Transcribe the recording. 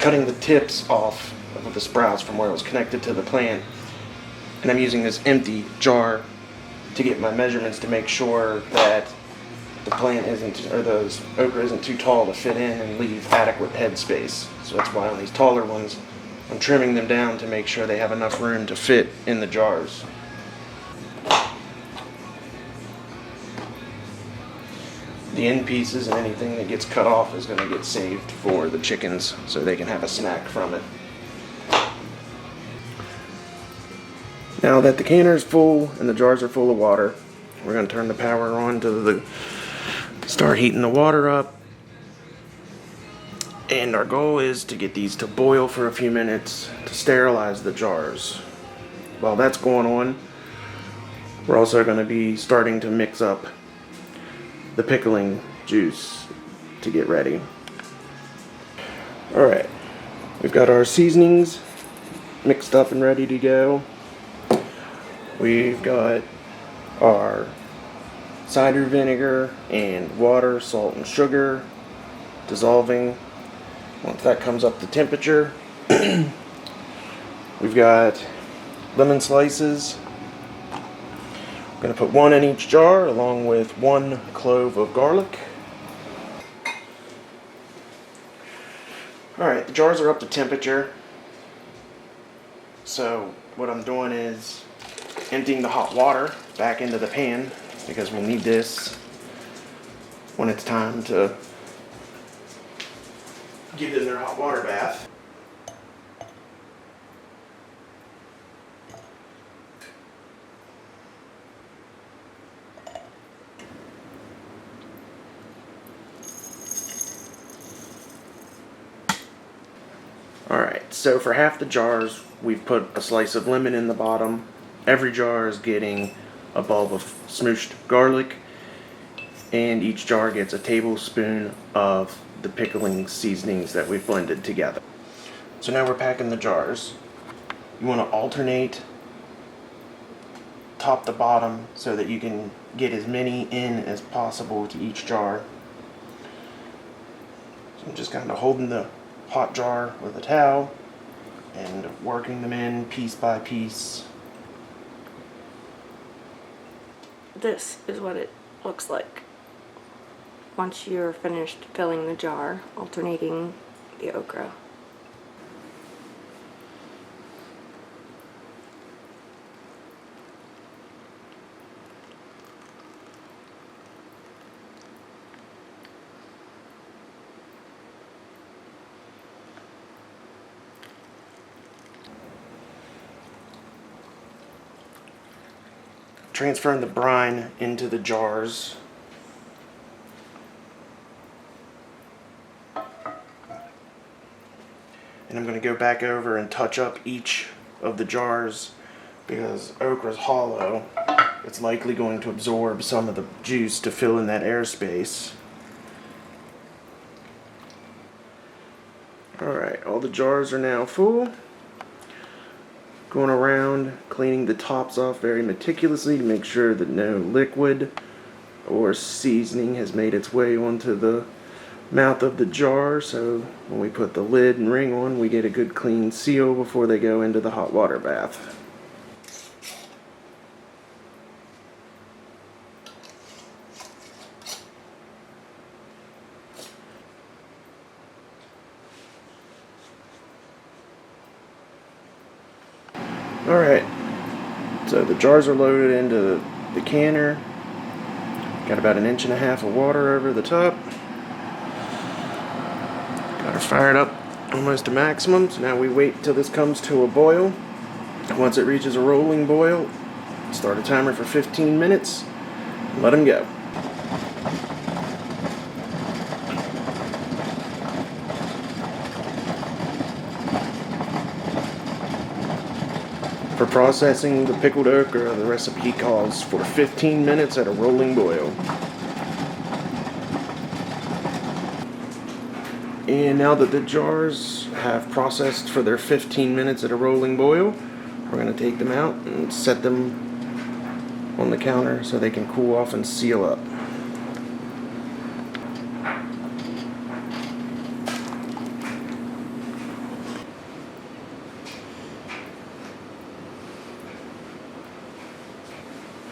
cutting the tips off of the sprouts from where it was connected to the plant. And I'm using this empty jar to get my measurements to make sure that the plant isn't, or the okra isn't too tall to fit in and leave adequate head space. So that's why on these taller ones, I'm trimming them down to make sure they have enough room to fit in the jars. The end pieces and anything that gets cut off is going to get saved for the chickens so they can have a snack from it. Now that the canner is full and the jars are full of water, we're going to turn the power on to start heating the water up. And our goal is to get these to boil for a few minutes to sterilize the jars. While that's going on, we're also going to be starting to mix up the pickling juice to get ready. Alright, we've got our seasonings mixed up and ready to go. We've got our cider vinegar and water, salt and sugar dissolving. Once that comes up to temperature, we've got lemon slices. I'm going to put one in each jar along with 1 clove of garlic. Alright, the jars are up to temperature. So what I'm doing is emptying the hot water back into the pan because we'll need this when it's time to give them their hot water bath. Alright, so for half the jars, we've put a slice of lemon in the bottom. Every jar is getting a bulb of smooshed garlic, and each jar gets a tablespoon of the pickling seasonings that we've blended together. So now we're packing the jars. You want to alternate top to bottom so that you can get as many in as possible to each jar. So I'm just kind of holding the hot jar with a towel and working them in piece by piece. This is what it looks like once you're finished filling the jar, alternating the okra. Transferring the brine into the jars. And I'm going to go back over and touch up each of the jars because okra's hollow. It's likely going to absorb some of the juice to fill in that airspace. Alright, all the jars are now full. Going around, cleaning the tops off very meticulously to make sure that no liquid or seasoning has made its way onto the mouth of the jar, so when we put the lid and ring on, we get a good clean seal before they go into the hot water bath. Alright, so the jars are loaded into the canner. Got about 1.5 inches of water over the top. Got her fired up almost to maximum, so now we wait till this comes to a boil. Once it reaches a rolling boil, start a timer for 15 minutes and let them go. For processing the pickled okra, the recipe calls for 15 minutes at a rolling boil. And now that the jars have processed for their 15 minutes at a rolling boil, we're going to take them out and set them on the counter so they can cool off and seal up.